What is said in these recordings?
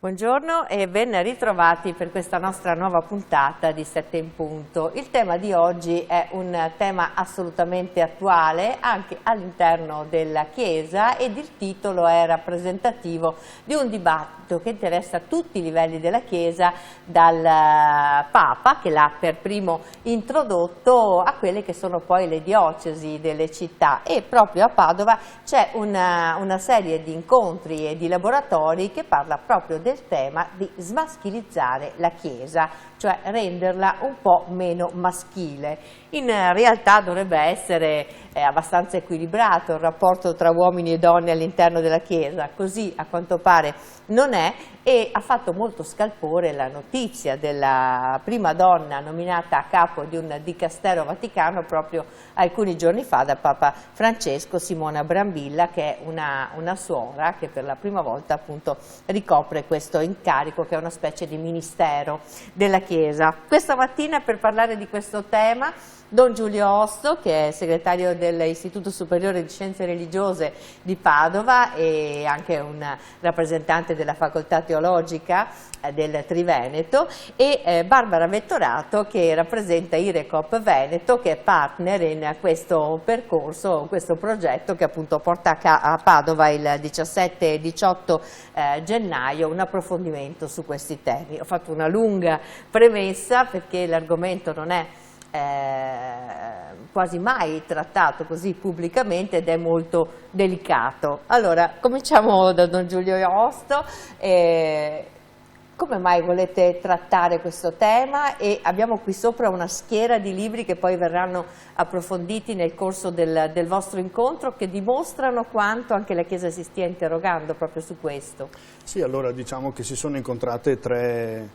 Buongiorno e ben ritrovati per questa nostra nuova puntata di 7 in punto. Il tema di oggi è un tema assolutamente attuale anche all'interno della Chiesa ed il titolo è rappresentativo di un dibattito che interessa tutti i livelli della Chiesa, dal Papa che l'ha per primo introdotto a quelle che sono poi le diocesi delle città, e proprio a Padova c'è una serie di incontri e di laboratori che parla proprio del tema di smaschilizzare la Chiesa, cioè renderla un po' meno maschile. In realtà dovrebbe essere abbastanza equilibrato il rapporto tra uomini e donne all'interno della Chiesa, così a quanto pare non è, e ha fatto molto scalpore la notizia della prima donna nominata a capo di un dicastero vaticano proprio alcuni giorni fa da Papa Francesco, Simona Brambilla, che è una suora che per la prima volta appunto ricopre questo incarico, che è una specie di ministero della Chiesa. Questa mattina per parlare di questo tema Don Giulio Osto, che è segretario dell'Istituto Superiore di Scienze Religiose di Padova e anche un rappresentante della Facoltà Teologica del Triveneto, e Barbara Vettorato, che rappresenta IRECOP Veneto, che è partner in questo percorso, questo progetto che appunto porta a Padova il 17 e 18 gennaio un approfondimento su questi temi. Ho fatto una lunga premessa perché l'argomento non è quasi mai trattato così pubblicamente ed è molto delicato. Allora, cominciamo da Don Giulio Osto. Come mai volete trattare questo tema? E abbiamo qui sopra una schiera di libri che poi verranno approfonditi nel corso del vostro incontro, che dimostrano quanto anche la Chiesa si stia interrogando proprio su questo. Sì, allora diciamo che si sono incontrate tre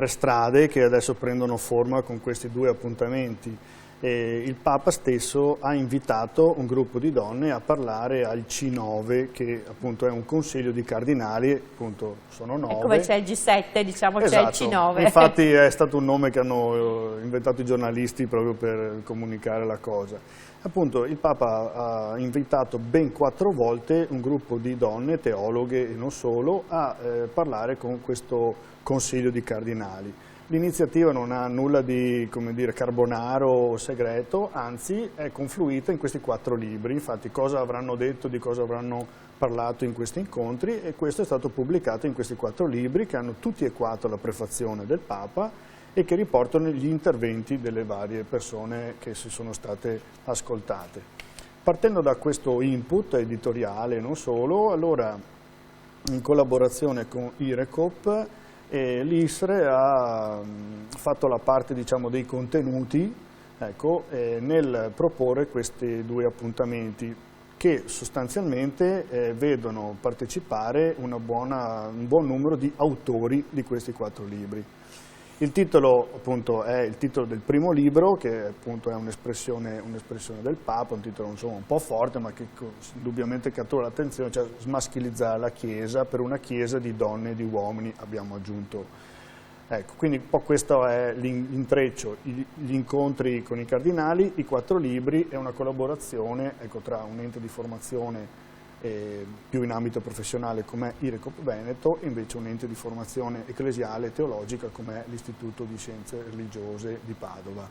strade che adesso prendono forma con questi due appuntamenti. Il Papa stesso ha invitato un gruppo di donne a parlare al C9, che appunto è un consiglio di cardinali, appunto sono 9. E come c'è il G7, diciamo, esatto, c'è il C9. Infatti è stato un nome che hanno inventato i giornalisti proprio per comunicare la cosa. Appunto il Papa ha invitato ben 4 volte un gruppo di donne, teologhe e non solo, a parlare con questo consiglio di cardinali. L'iniziativa non ha nulla di, come dire, carbonaro o segreto, anzi è confluita in questi 4 libri. Infatti cosa avranno detto, di cosa avranno parlato in questi incontri, e questo è stato pubblicato in questi 4 libri che hanno tutti e 4 la prefazione del Papa e che riportano gli interventi delle varie persone che si sono state ascoltate. Partendo da questo input editoriale e non solo, allora in collaborazione con IRECOP l'ISRE ha fatto la parte, diciamo, dei contenuti, ecco, nel proporre questi 2 appuntamenti che sostanzialmente vedono partecipare un buon numero di autori di questi 4 libri. Il titolo appunto è il titolo del primo libro, che appunto è un'espressione del Papa, un titolo insomma un po' forte ma che indubbiamente cattura l'attenzione, cioè smaschilizzare la Chiesa per una Chiesa di donne e di uomini, abbiamo aggiunto. Ecco, quindi un po' questo è l'intreccio, gli incontri con i cardinali, i 4 libri e una collaborazione, ecco, tra un ente di formazione più in ambito professionale come IRECOP Veneto e invece un ente di formazione ecclesiale e teologica come l'Istituto di Scienze Religiose di Padova.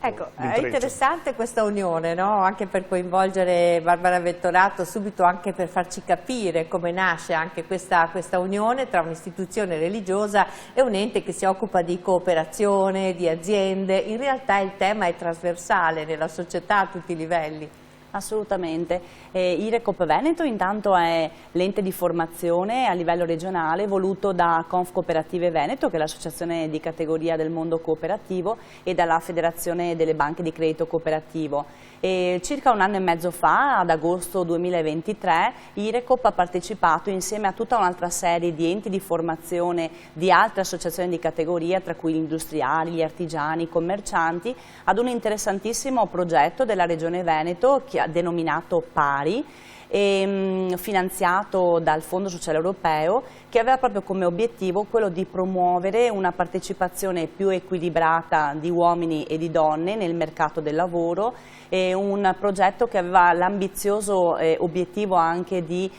Ecco, è interessante questa unione, no? Anche per coinvolgere Barbara Vettorato subito, anche per farci capire come nasce anche questa unione tra un'istituzione religiosa e un ente che si occupa di cooperazione, di aziende. In realtà il tema è trasversale nella società a tutti i livelli. Assolutamente. IRECOP Veneto intanto è l'ente di formazione a livello regionale voluto da Confcooperative Veneto, che è l'associazione di categoria del mondo cooperativo, e dalla Federazione delle Banche di Credito Cooperativo. Circa 1 anno e mezzo fa, ad agosto 2023, IRECOP ha partecipato insieme a tutta un'altra serie di enti di formazione di altre associazioni di categoria, tra cui gli industriali, gli artigiani, i commercianti, ad un interessantissimo progetto della Regione Veneto denominato Pari, finanziato dal Fondo Sociale Europeo, che aveva proprio come obiettivo quello di promuovere una partecipazione più equilibrata di uomini e di donne nel mercato del lavoro, un progetto che aveva l'ambizioso obiettivo anche di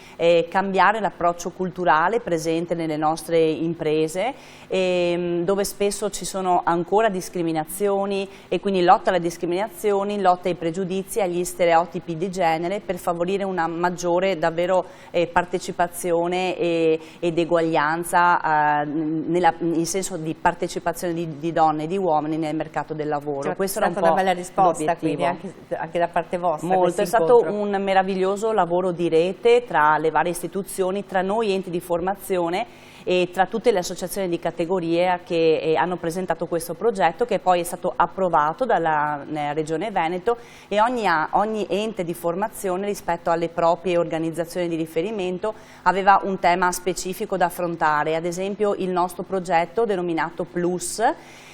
cambiare l'approccio culturale presente nelle nostre imprese, dove spesso ci sono ancora discriminazioni, e quindi lotta alle discriminazioni, lotta ai pregiudizi, agli stereotipi di genere, per favorire una maggiore davvero partecipazione ed eguaglianza in senso di partecipazione di donne e di uomini nel mercato del lavoro. Cioè, questo è stata una bella risposta, quindi anche da parte vostra. Molto, è stato un meraviglioso lavoro di rete tra le varie istituzioni, tra noi enti di formazione e tra tutte le associazioni di categoria che hanno presentato questo progetto, che poi è stato approvato dalla Regione Veneto, e ogni ente di formazione rispetto alle proprie organizzazioni di riferimento aveva un tema specifico da affrontare. Ad esempio il nostro progetto denominato Plus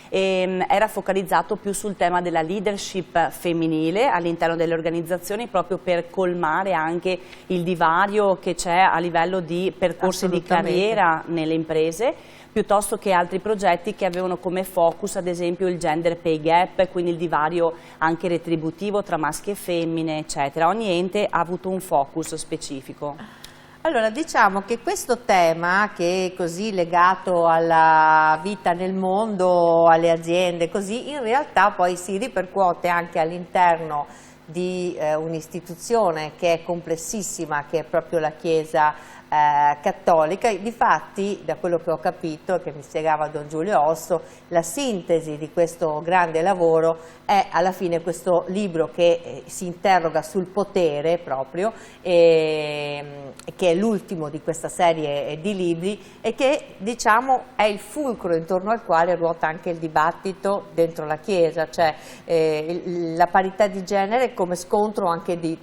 era focalizzato più sul tema della leadership femminile all'interno delle organizzazioni, proprio per colmare anche il divario che c'è a livello di percorsi di carriera nelle imprese, piuttosto che altri progetti che avevano come focus ad esempio il gender pay gap, quindi il divario anche retributivo tra maschi e femmine, eccetera. Ogni ente ha avuto un focus specifico. Allora, diciamo che questo tema, che è così legato alla vita nel mondo, alle aziende, così, in realtà poi si ripercuote anche all'interno di un'istituzione che è complessissima, che è proprio la Chiesa cattolica. Difatti, da quello che ho capito, che mi spiegava Don Giulio Osso, la sintesi di questo grande lavoro è alla fine questo libro che si interroga sul potere proprio, che è l'ultimo di questa serie di libri e che, diciamo, è il fulcro intorno al quale ruota anche il dibattito dentro la Chiesa, cioè la parità di genere come scontro anche di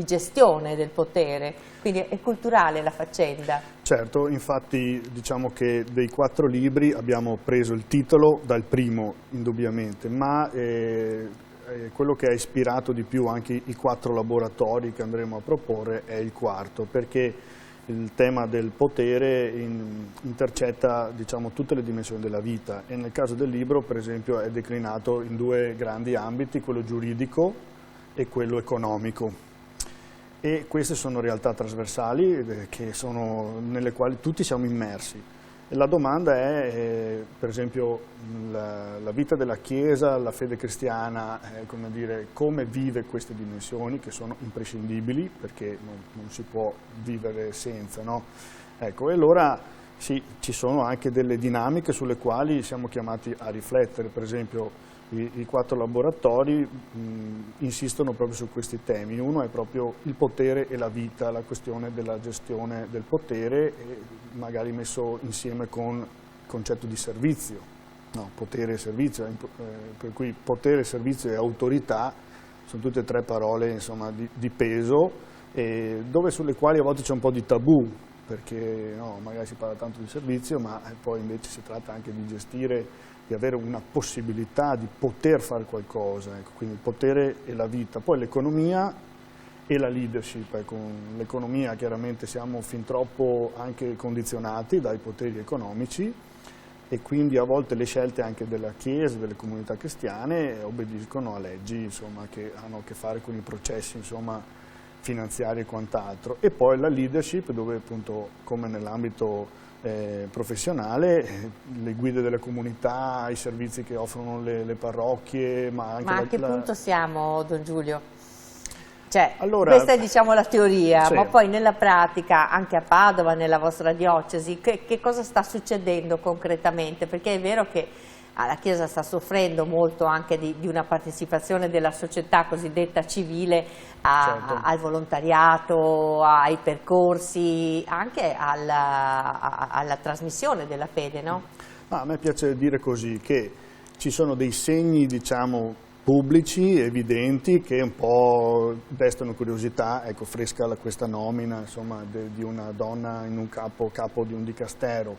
gestione del potere, quindi è culturale la faccenda. Certo, infatti diciamo che dei 4 libri abbiamo preso il titolo dal primo indubbiamente, ma quello che ha ispirato di più anche i 4 laboratori che andremo a proporre è il quarto, perché il tema del potere intercetta, diciamo, tutte le dimensioni della vita, e nel caso del libro per esempio è declinato in 2 grandi ambiti, quello giuridico e quello economico. E queste sono realtà trasversali nelle quali tutti siamo immersi. E la domanda è, per esempio, la vita della Chiesa, la fede cristiana, come vive queste dimensioni che sono imprescindibili, perché non si può vivere senza, no? Ecco, e allora sì, ci sono anche delle dinamiche sulle quali siamo chiamati a riflettere. Per esempio i 4 laboratori insistono proprio su questi temi. Uno è proprio il potere e la vita, la questione della gestione del potere, magari messo insieme con il concetto di servizio, no, potere e servizio, per cui potere, servizio e autorità sono tutte e 3 parole, insomma, di peso, sulle quali a volte c'è un po' di tabù, perché no, magari si parla tanto di servizio, ma poi invece si tratta anche di gestire, di avere una possibilità di poter fare qualcosa, ecco, quindi il potere e la vita. Poi l'economia e la leadership. Ecco, l'economia chiaramente siamo fin troppo anche condizionati dai poteri economici, e quindi a volte le scelte anche della Chiesa, delle comunità cristiane, obbediscono a leggi, insomma, che hanno a che fare con i processi, insomma, finanziari e quant'altro. E poi la leadership, dove appunto, come nell'ambito professionale, le guide delle comunità, i servizi che offrono le parrocchie, ma anche a che punto siamo, Don Giulio? Cioè, allora, questa è, diciamo, la teoria, sì, ma poi nella pratica, anche a Padova, nella vostra diocesi, che cosa sta succedendo concretamente? Perché è vero che la Chiesa sta soffrendo molto anche di una partecipazione della società cosiddetta civile certo, al volontariato, ai percorsi, anche alla trasmissione della fede, no? A me piace dire così, che ci sono dei segni, diciamo, pubblici, evidenti, che un po' destano curiosità. Ecco, fresca questa nomina, insomma, di una donna in un capo di un dicastero.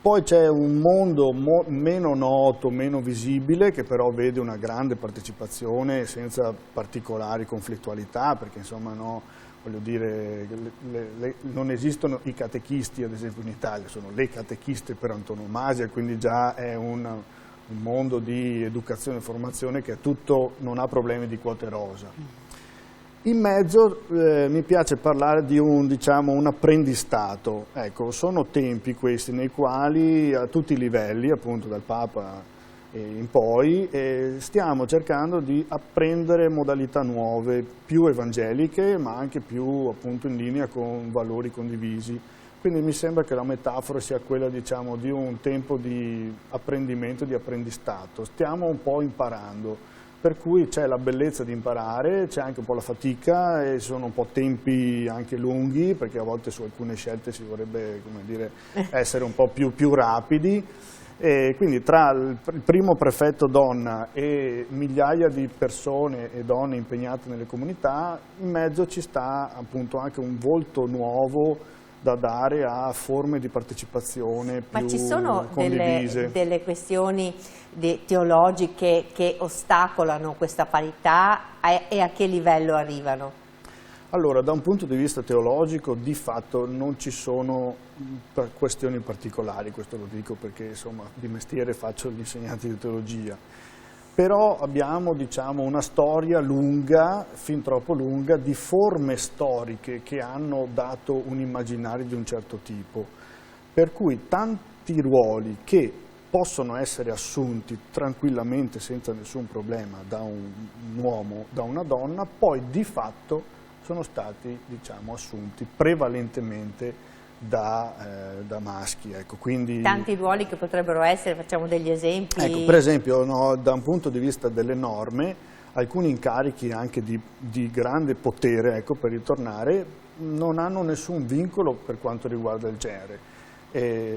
Poi c'è un mondo meno noto, meno visibile, che però vede una grande partecipazione senza particolari conflittualità, perché insomma no, voglio dire, non esistono i catechisti ad esempio in Italia, sono le catechiste per antonomasia, quindi già è un mondo di educazione e formazione che è tutto, non ha problemi di quote rosa. In mezzo mi piace parlare di un apprendistato. Ecco, sono tempi questi nei quali a tutti i livelli, appunto dal Papa in poi, stiamo cercando di apprendere modalità nuove, più evangeliche ma anche più appunto in linea con valori condivisi. Quindi mi sembra che la metafora sia quella di un tempo di apprendimento, di apprendistato. Stiamo un po' imparando. Per cui c'è la bellezza di imparare, c'è anche un po' la fatica e sono un po' tempi anche lunghi, perché a volte su alcune scelte si vorrebbe, come dire, essere un po' più rapidi. E quindi tra il primo prefetto donna e migliaia di persone e donne impegnate nelle comunità, in mezzo ci sta appunto anche un volto nuovo da dare a forme di partecipazione più condivise. Ma ci sono delle questioni teologiche che ostacolano questa parità e a che livello arrivano? Allora, da un punto di vista teologico, di fatto non ci sono questioni particolari, questo lo dico perché insomma di mestiere faccio l'insegnante di teologia. Però abbiamo una storia lunga, fin troppo lunga, di forme storiche che hanno dato un immaginario di un certo tipo, per cui tanti ruoli che possono essere assunti tranquillamente senza nessun problema da un uomo, da una donna, poi di fatto sono stati assunti prevalentemente da maschi. Ecco, quindi, tanti ruoli che potrebbero essere, facciamo degli esempi. Ecco, per esempio, da un punto di vista delle norme, alcuni incarichi anche di grande potere, ecco, per ritornare, non hanno nessun vincolo per quanto riguarda il genere.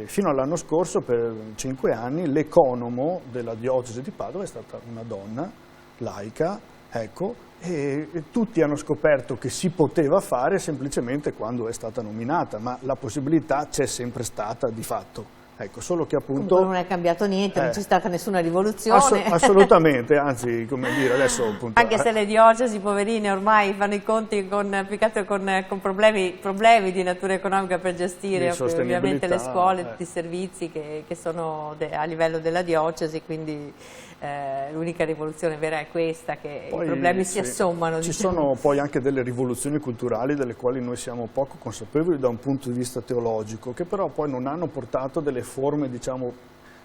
Fino all'anno scorso, per 5 anni, l'economo della diocesi di Padova è stata una donna laica, ecco, e tutti hanno scoperto che si poteva fare semplicemente quando è stata nominata, ma la possibilità c'è sempre stata di fatto. Ecco, solo che appunto non è cambiato niente, non c'è stata nessuna rivoluzione. Assolutamente, anzi, come dire, adesso appunto... Anche se le diocesi, poverine, ormai fanno i conti con problemi di natura economica per gestire ovviamente le scuole, tutti i servizi che sono a livello della diocesi, quindi l'unica rivoluzione vera è questa, che poi, i problemi si assommano. Ci sono poi anche delle rivoluzioni culturali delle quali noi siamo poco consapevoli da un punto di vista teologico, che però poi non hanno portato delle forme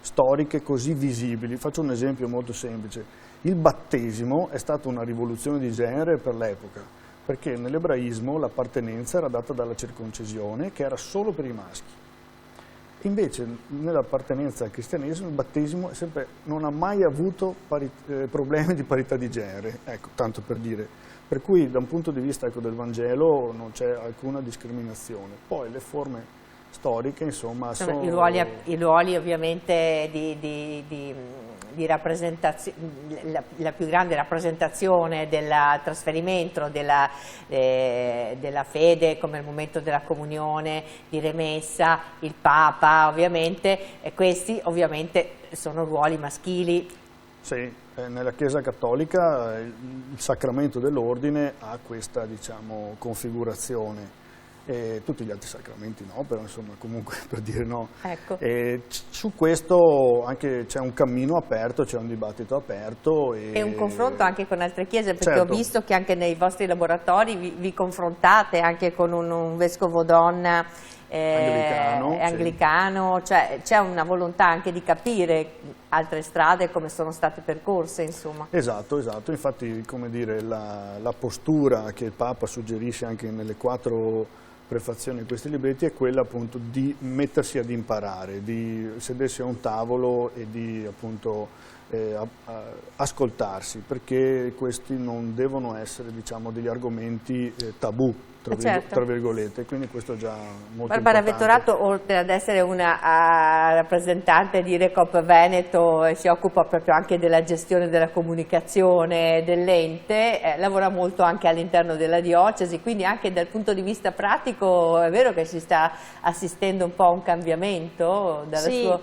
storiche così visibili. Faccio un esempio molto semplice: il battesimo è stata una rivoluzione di genere per l'epoca, perché nell'ebraismo l'appartenenza era data dalla circoncisione, che era solo per i maschi. Invece nell'appartenenza al cristianesimo il battesimo non ha mai avuto problemi di parità di genere, ecco, tanto per dire. Per cui da un punto di vista del Vangelo non c'è alcuna discriminazione. Poi le forme storiche, insomma, sono... I ruoli ovviamente di rappresentazione, la più grande rappresentazione del trasferimento della fede, come il momento della comunione, di remessa, il Papa ovviamente, e questi ovviamente sono ruoli maschili. Sì, nella Chiesa Cattolica il sacramento dell'ordine ha questa configurazione. E tutti gli altri sacramenti no, però insomma comunque per dire no. Ecco. E su questo anche c'è un cammino aperto, c'è un dibattito aperto. E un confronto anche con altre chiese, perché certo, ho visto che anche nei vostri laboratori vi confrontate anche con un vescovo donna anglicano, sì. Cioè c'è una volontà anche di capire altre strade come sono state percorse, insomma. Esatto, infatti come dire, la postura che il Papa suggerisce anche nelle 4 prefazioni di questi libretti è quella appunto di mettersi ad imparare, di sedersi a un tavolo e di appunto ascoltarsi, perché questi non devono essere degli argomenti tabù, tra virgolette, quindi questo è già molto Barbara importante. Vettorato, oltre ad essere una rappresentante di Irecop Veneto, si occupa proprio anche della gestione della comunicazione dell'ente, lavora molto anche all'interno della diocesi, quindi anche dal punto di vista pratico è vero che si sta assistendo un po' a un cambiamento dal suo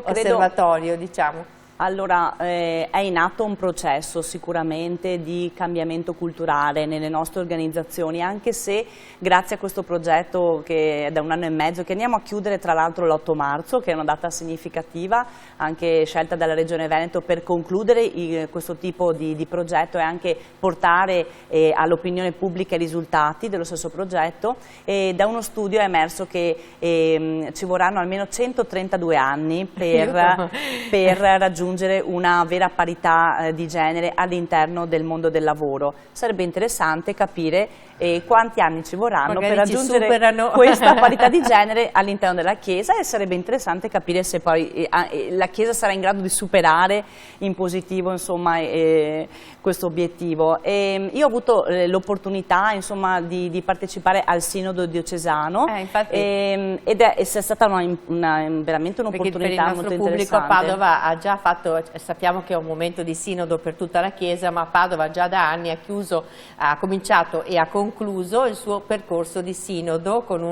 osservatorio, diciamo. Allora, è in atto un processo sicuramente di cambiamento culturale nelle nostre organizzazioni, anche se grazie a questo progetto che è da 1 anno e mezzo, che andiamo a chiudere tra l'altro l'8 marzo, che è una data significativa, anche scelta dalla Regione Veneto per concludere questo tipo di progetto e anche portare all'opinione pubblica i risultati dello stesso progetto. E da uno studio è emerso che ci vorranno almeno 132 anni per raggiungere una vera parità di genere all'interno del mondo del lavoro. Sarebbe interessante capire quanti anni ci vorranno per raggiungere questa parità di genere all'interno della Chiesa, e sarebbe interessante capire se poi la Chiesa sarà in grado di superare in positivo, insomma, questo obiettivo. Io ho avuto l'opportunità, insomma, di partecipare al Sinodo diocesano ed è stata veramente un'opportunità molto interessante. Per il nostro pubblico, Padova ha già fatto, sappiamo che è un momento di sinodo per tutta la Chiesa, ma Padova già da anni ha cominciato e ha concluso il suo percorso di sinodo con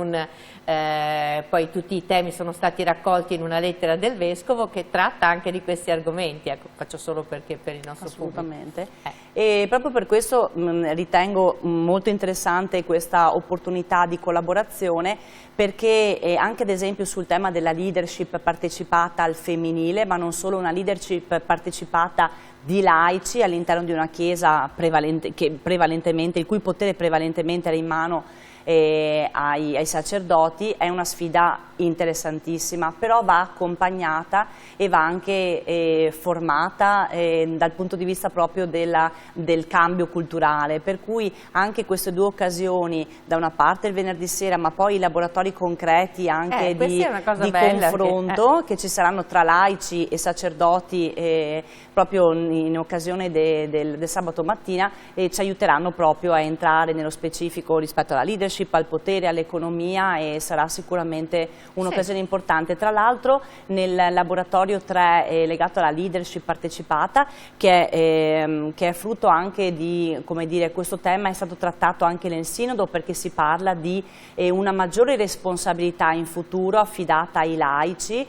poi tutti i temi sono stati raccolti in una lettera del Vescovo che tratta anche di questi argomenti, ecco, faccio solo perché per il nostro assolutamente pubblico. E proprio per questo ritengo molto interessante questa opportunità di collaborazione, perché anche ad esempio sul tema della leadership partecipata al femminile, ma non solo, una leadership partecipata di laici all'interno di una Chiesa il cui potere prevalentemente era in mano ai sacerdoti, è una sfida interessantissima, però va accompagnata e va anche formata dal punto di vista proprio del cambio culturale, per cui anche queste due occasioni, da una parte il venerdì sera, ma poi i laboratori concreti anche di confronto che ci saranno tra laici e sacerdoti proprio in occasione del sabato mattina, ci aiuteranno proprio a entrare nello specifico rispetto alla leadership, al potere, all'economia, e sarà sicuramente un'occasione importante. Tra l'altro nel laboratorio 3 legato alla leadership partecipata, che è frutto anche di, come dire, questo tema è stato trattato anche nel Sinodo, perché si parla di una maggiore responsabilità in futuro affidata ai laici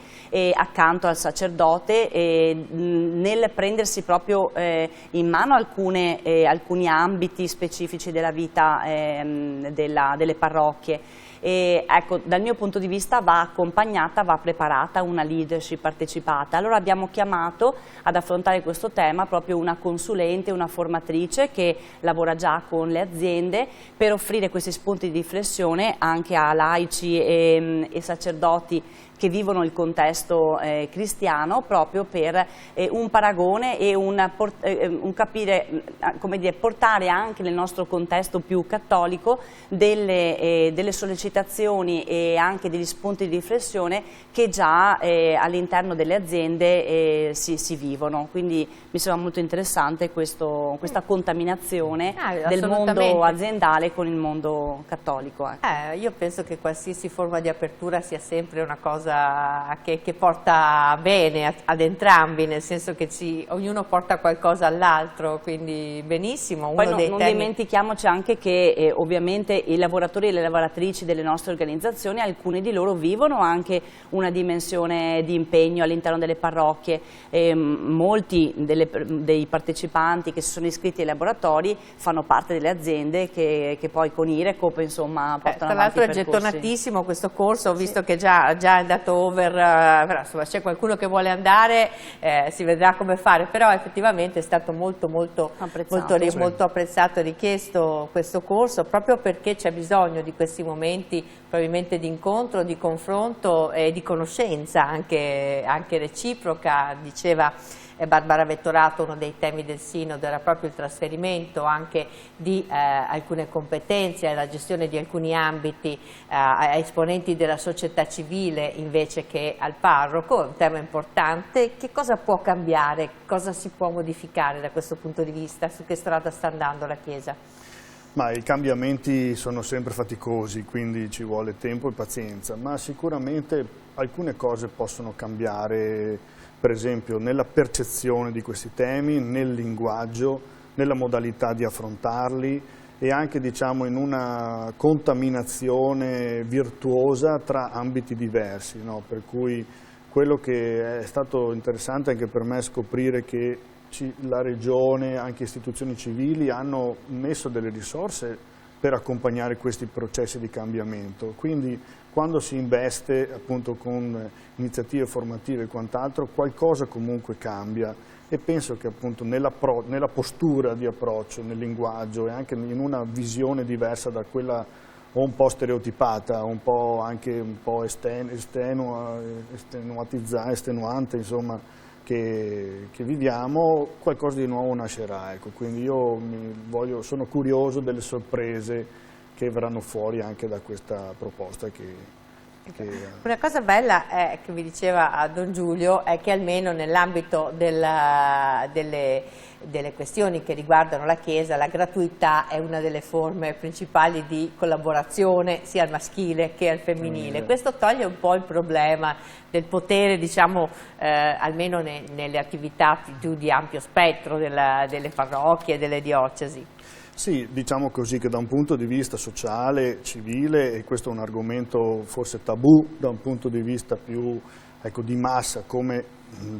accanto al sacerdote nel prendersi proprio in mano alcuni ambiti specifici della vita delle parrocchie. Ecco, dal mio punto di vista va accompagnata, va preparata una leadership partecipata. Allora abbiamo chiamato ad affrontare questo tema proprio una consulente, una formatrice che lavora già con le aziende per offrire questi spunti di riflessione anche a laici e sacerdoti che vivono il contesto cristiano, proprio per un paragone e un capire, come dire, portare anche nel nostro contesto più cattolico delle sollecitazioni e anche degli spunti di riflessione che già all'interno delle aziende si vivono. Quindi mi sembra molto interessante questa contaminazione del mondo aziendale con il mondo cattolico. Ecco. Io penso che qualsiasi forma di apertura sia sempre una cosa che porta bene ad entrambi, nel senso che ognuno porta qualcosa all'altro, quindi benissimo. Poi non dimentichiamoci anche che ovviamente i lavoratori e le lavoratrici delle nostre organizzazioni, alcuni di loro vivono anche una dimensione di impegno all'interno delle parrocchie. Molti dei partecipanti che si sono iscritti ai laboratori fanno parte delle aziende che poi con Irecop, insomma, portano avanti i percorsi. Tra l'altro è gettonatissimo questo corso, ho visto che già è andato over, però insomma c'è qualcuno che vuole andare, si vedrà come fare, però effettivamente è stato molto apprezzato e richiesto questo corso, proprio perché c'è bisogno di questi momenti probabilmente di incontro, di confronto e di conoscenza anche reciproca. Diceva Barbara Vettorato, uno dei temi del Sinodo era proprio il trasferimento anche di alcune competenze, la gestione di alcuni ambiti a esponenti della società civile invece che al parroco. È un tema importante. Che cosa può cambiare, cosa si può modificare da questo punto di vista, su che strada sta andando la Chiesa? Ma i cambiamenti sono sempre faticosi, quindi ci vuole tempo e pazienza, ma sicuramente alcune cose possono cambiare, per esempio nella percezione di questi temi, nel linguaggio, nella modalità di affrontarli e anche diciamo in una contaminazione virtuosa tra ambiti diversi, no? Per cui quello che è stato interessante anche per me è scoprire che la Regione, anche istituzioni civili hanno messo delle risorse per accompagnare questi processi di cambiamento, quindi quando si investe appunto con iniziative formative e quant'altro qualcosa comunque cambia e penso che appunto nella postura di approccio, nel linguaggio e anche in una visione diversa da quella o un po' stereotipata, anche un po' estenuante, insomma, che viviamo, qualcosa di nuovo nascerà. Ecco. Quindi io sono curioso delle sorprese che verranno fuori anche da questa proposta. Una cosa bella che vi diceva Don Giulio è che almeno nell'ambito delle questioni che riguardano la Chiesa, la gratuità è una delle forme principali di collaborazione sia al maschile che al femminile. Questo toglie un po' il problema del potere, diciamo, almeno nelle attività più di ampio spettro delle parrocchie e delle diocesi. Sì, diciamo così che da un punto di vista sociale, civile, e questo è un argomento forse tabù da un punto di vista più di massa, come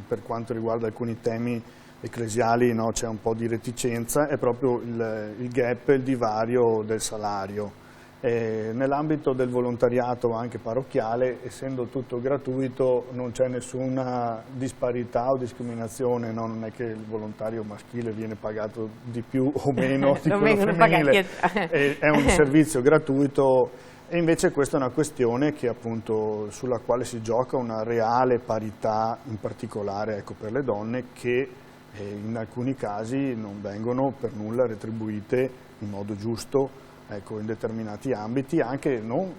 per quanto riguarda alcuni temi ecclesiali c'è un po' di reticenza, è proprio il gap, il divario del salario. Nell'ambito del volontariato anche parrocchiale, essendo tutto gratuito, non c'è nessuna disparità o discriminazione, no? Non è che il volontario maschile viene pagato di più o meno di quello femminile, è un servizio gratuito e invece questa è una questione che, appunto, sulla quale si gioca una reale parità, in particolare per le donne che in alcuni casi non vengono per nulla retribuite in modo giusto. In determinati ambiti, anche non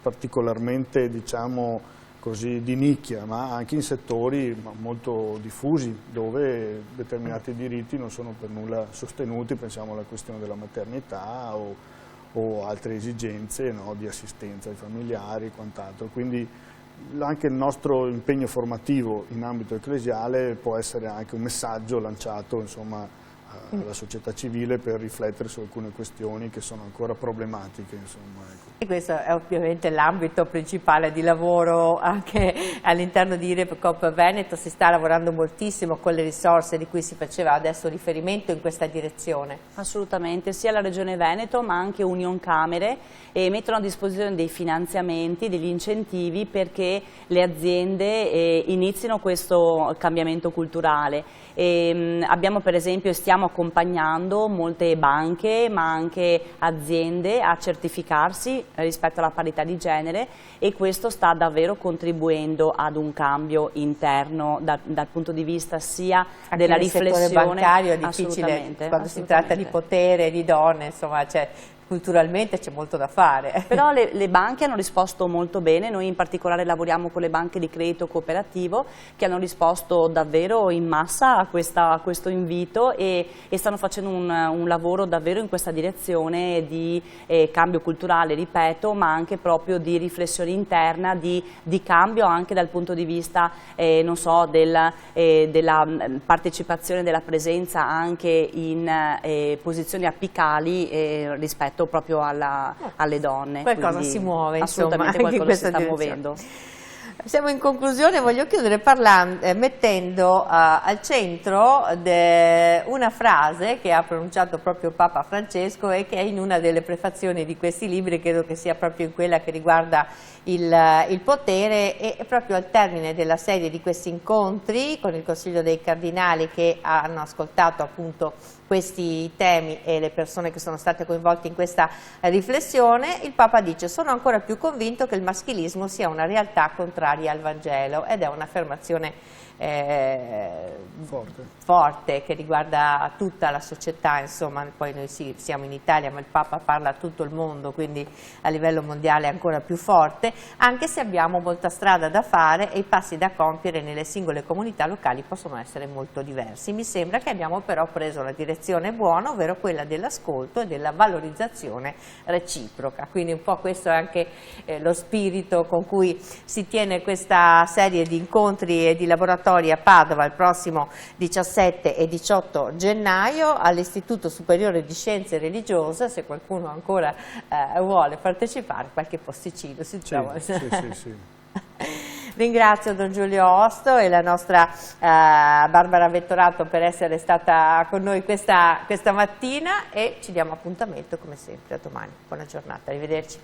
particolarmente diciamo così di nicchia, ma anche in settori molto diffusi dove determinati diritti non sono per nulla sostenuti, pensiamo alla questione della maternità o altre esigenze di assistenza ai familiari e quant'altro. Quindi anche il nostro impegno formativo in ambito ecclesiale può essere anche un messaggio lanciato, insomma, alla società civile per riflettere su alcune questioni che sono ancora problematiche. Insomma, E questo è ovviamente l'ambito principale di lavoro anche all'interno di IRECOP Veneto, si sta lavorando moltissimo con le risorse di cui si faceva adesso riferimento in questa direzione. Assolutamente, sia la Regione Veneto ma anche Union Camere mettono a disposizione dei finanziamenti, degli incentivi perché le aziende inizino questo cambiamento culturale. Abbiamo per esempio, stiamo accompagnando molte banche ma anche aziende a certificarsi rispetto alla parità di genere e questo sta davvero contribuendo ad un cambio interno dal punto di vista sia anche della riflessione. Nel settore bancario è difficile quando si tratta di potere, di donne, insomma culturalmente c'è molto da fare. Però le banche hanno risposto molto bene, noi in particolare lavoriamo con le banche di credito cooperativo che hanno risposto davvero in massa a questo invito e stanno facendo un lavoro davvero in questa direzione di cambio culturale, ripeto, ma anche proprio di riflessione interna, di cambio anche dal punto di vista non so, della partecipazione, della presenza anche in posizioni apicali rispetto proprio alle donne. Qualcosa si muove, assolutamente, insomma, qualcosa si sta muovendo. Siamo in conclusione, voglio chiudere mettendo al centro una frase che ha pronunciato proprio Papa Francesco e che è in una delle prefazioni di questi libri, credo che sia proprio in quella che riguarda il potere, e proprio al termine della serie di questi incontri con il Consiglio dei Cardinali che hanno ascoltato appunto questi temi e le persone che sono state coinvolte in questa riflessione, il Papa dice: sono ancora più convinto che il maschilismo sia una realtà contraria al Vangelo, ed è un'affermazione forte che riguarda tutta la società, insomma. Poi noi siamo in Italia, ma il Papa parla a tutto il mondo, quindi a livello mondiale è ancora più forte, anche se abbiamo molta strada da fare e i passi da compiere nelle singole comunità locali possono essere molto diversi. Mi sembra che abbiamo però preso la direzione lezione buona, ovvero quella dell'ascolto e della valorizzazione reciproca. Quindi un po' questo è anche lo spirito con cui si tiene questa serie di incontri e di laboratori a Padova il prossimo 17 e 18 gennaio all'Istituto Superiore di Scienze Religiose. Se qualcuno ancora vuole partecipare, qualche posticino si trova. Sì. Ringrazio Don Giulio Osto e la nostra Barbara Vettorato per essere stata con noi questa mattina, e ci diamo appuntamento come sempre a domani. Buona giornata, arrivederci.